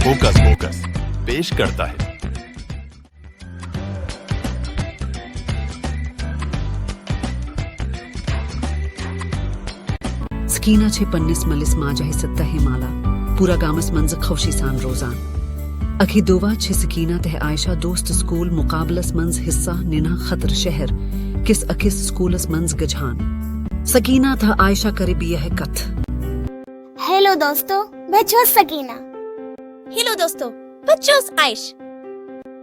Hocus focus पेश करता है। Skina che pannis malis maja hisatta himala pura gamas manz khawshisan rozan akhi dova che Skina teh Aisha dost school muqabalas manz hissa nina khatar शहर किस अकिस schools मंज गजहान सकीना था आयशा करीबी यह कथ। हेलो दोस्तों, बच्चों सकीना। हेलो दोस्तों, बच्चों आयश।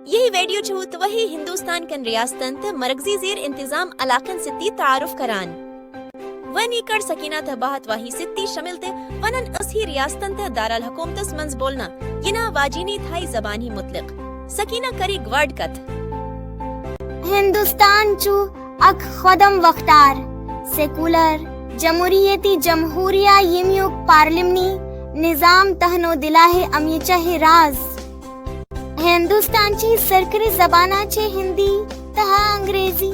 यही वीडियो छूत वही हिंदुस्तान कन रियासतन ते मरकजी जेर इंतजाम अलाकन सिद्दी तारुफ करान वनी कर सकीना था बाहत वाही सिद्दी शमिल ते वनन असही रियासतन ते दारल हुकूमतस मंज बोलना यना वाजीनी थाई जबानी मुतलक सकीना करी ग्वर्ड कथ हिंदुस्तान चू अक खदम वख्तार सेकुलर जमहूरियती जमहूरिया यमियुक पार्लिमनी निजाम तहनो दिला है अमीचा है राज हिंदुस्तानची सरकारी जबाना छे हिंदी तहा अंग्रेजी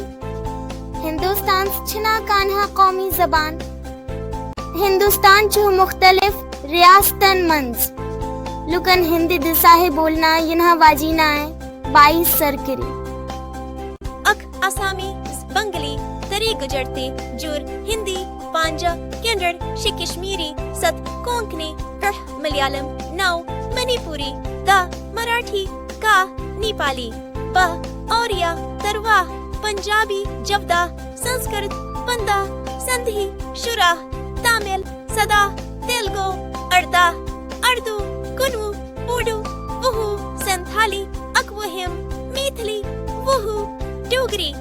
हिंदुस्तान छिना कान्हा कौमी जबान हिंदुस्तान चू मुख्तलिफ रियासतन मंज लुकन हिंदी दिसाहे बोलना यनहा वाजीना है 22 सरकारी अक आसामी बंगली तरी गुजरती जुर हिंदी पांजा कन्नड़ कश्मीरी सत कोंकणी मलयालम नौ मणिपुरी दा मराठी का नेपाली ब ओरिया तरवा पंजाबी जवदा संस्कृत पंदा संधी शुरा तमिल सदा तेलुगु अर्दा अर्दू कुनू बोडो वुहू संथाली अकवहिम मैथिली वुहू डोगरी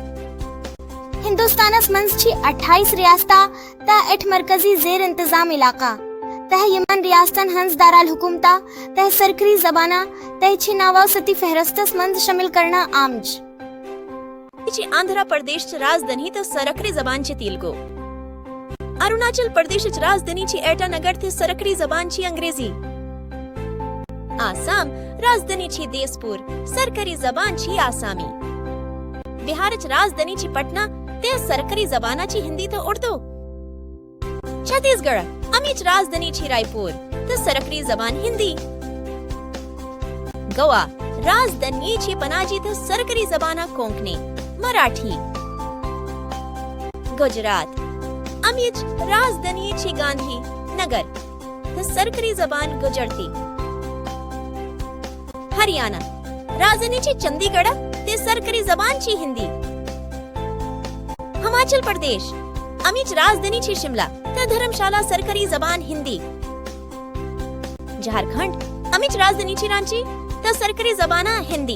हिंदुस्तानस मंज छी 28 रियासता ता 8 मरकजी जेर इंतजाम इलाका तह यमन रियासतन हंस दाराल हुकुमता तह सरकारी जबाना तह छी नवासती फहरस्तस मंज शामिल करना आमज ची आंध्र प्रदेश च राजधानी तो सरकरी जबान ची तेलुगु अरुणाचल प्रदेश च राजधानी ची एटानगर थे सरकरी जबान ची अंग्रेजी आसाम राजधानी ची देसपुर सरकरी जबान ची आसामी बिहार च राजधानी ची पटना ते सरकरी जबाना ची हिंदी तो उर्दू छत्तीसगढ़ अमीच राजधानी ची रायपुर ते सरकरी जबान हिंदी गोवा राजधानी ची पनाजी ते सरकरी जबाना कोंकणी मराठी गुजरात अमीच राजधानी ची गांधी नगर ते सरकरी जबान गुजरती हरियाणा राजधानी ची चंडीगढ़ ते सरकरी जबान ची हिंदी हिमाचल प्रदेश अमीच राजधानी ची शिमला ते धर्मशाला सरकरी जबान हिंदी झारखंड अमीच राजधानी ची रांची ते सरकरी जबाना हिंदी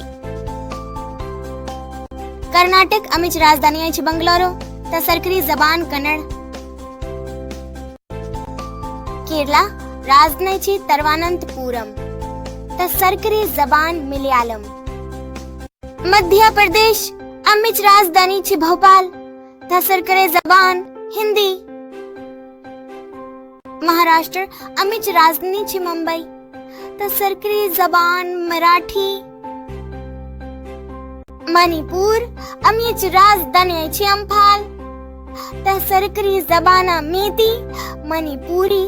कर्नाटक अमीच राजधानी ची बंगलुरु ते सरकरी जबान कन्नड़ केरला राजधानी ची तिरुवनंतपुरम ते सरकरी जबान मलयालम मध्य प्रदेश अमीच राजधानी ची भोपाल ते सरकरी जबान हिंदी महाराष्ट्र अमीच राजधानी ची मुंबई ते सरकरी जबान मराठी मणिपुर अमीच राजधानी ची अम्फाल ते सरकरी जबाना मेती मणिपुरी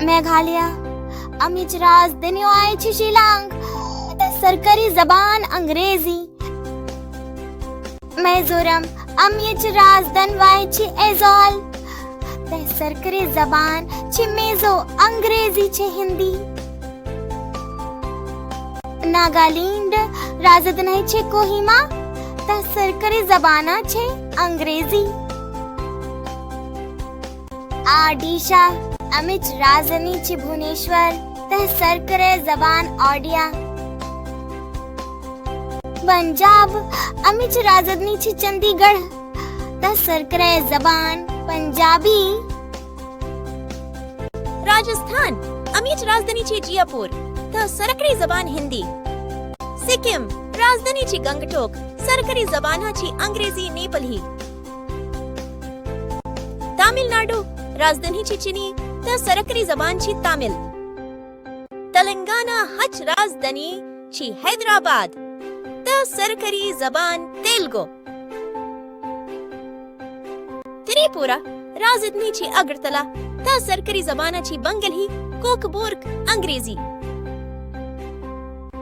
मेघालय अमीच राजधानी आई ची शिलांग ते सरकारी जबान अंग्रेजी मिजोरम अमीच राजधानी वाई ची एजोल ते सरकारी जबान ची मेजो अंग्रेजी ची हिंदी नागालैंड राजधानी ची कोहिमा ते सरकारी जबाना ची अंग्रेजी ओडिशा अमीच राजधानी ची भुवनेश्वर ते सरकारी जबान ओडिया पंजाब अमीच राजधानी ची चंडीगढ़ ते सरकारी जबान पंजाबी राजस्थान अमीच राजधानी ची जयपुर ते सरकरी जबान हिंदी सिक्किम राजधानी ची गंगटोक सरकरी जबाना ची अंग्रेजी नेपाली तमिलनाडु राजधानी ची चिनी ते सरकरी जबान ची तमिल तेलंगाना हज राजधानी ची हैदराबाद ते सरकरी जबान तेलुगु त्रिपुरा राजधानी ची अगरतला ते सरकरी जबाना ची बंगली कोकबुर्ग अंग्रेजी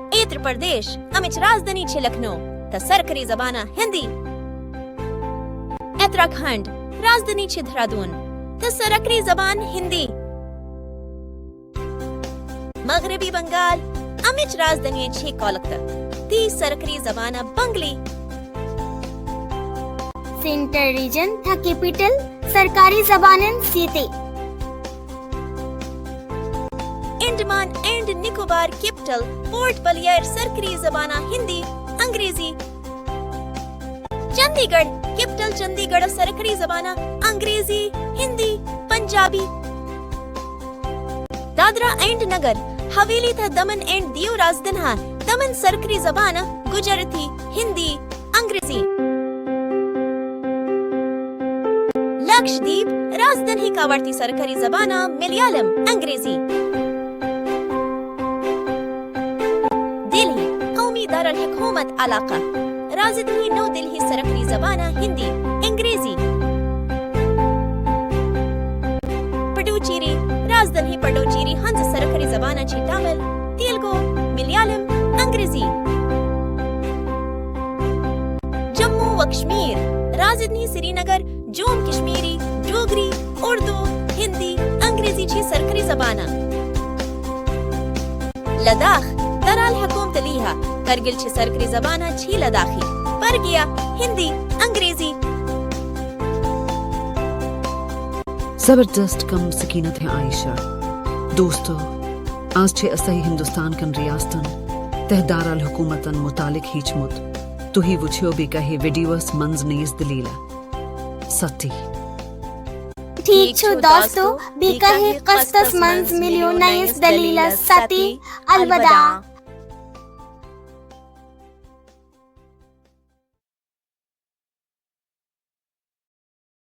उत्तर प्रदेश अमिच राजधानी छे लखनऊ त सरकारी जबाना हिंदी। उत्तराखंड राजधानी छे देहरादून त सरकारी जबान हिंदी। मगरबी बंगाल अमिच राजधानी छे कोलकाता ती सरकारी जबाना बंगली। सेंट्रल रीजन था कैपिटल सरकारी जबानन सीते। Andaman and Nicobar capital port Blair सरकारी जबाना हिंदी अंग्रेजी। चंडीगढ़ कैपिटल चंडीगढ़ सरकारी जबाना अंग्रेजी हिंदी पंजाबी। दादरा एंड नगर हवेली था दमन एंड दीव राजधानी दमन सरकारी जबाना गुजराती हिंदी अंग्रेजी। लक्षद्वीप राजधानी कावड़ती सरकारी जबाना मलयालम अंग्रेजी। दिल्ली कौमी दारुल हुकूमत इलाका राजधानी नौ दिल्ली सरकारी जबाना हिंदी अंग्रेजी। पडुचेरी राजधानी पडुचेरी हंस सरकारी जबाना छे तमिल तेलुगु मलयालम अंग्रेजी। जम्मू व कश्मीर राजधानी श्रीनगर जोम कश्मीरी डोगरी उर्दू हिंदी अंग्रेजी छे सरकारी जबाना। लद्दाख दारुल हुकूमत लिहा करगिल छे सरकारी जबाना छे लद्दाखी। परगिया हिंदी अंग्रेजी। जबरदस्त कम सकीनत है आयशा। दोस्तों आज छे असही हिंदुस्तान कन रियासतन तहदार हुकूमतन मुतालिक हीचमुत तो ही वुछियो भी कहे वीडियोस मंज नीज दलीला सती। ठीक छो दोस्तों भी कहे कस्तस मंज मिलियो नईस दलीला सती। अलविदा।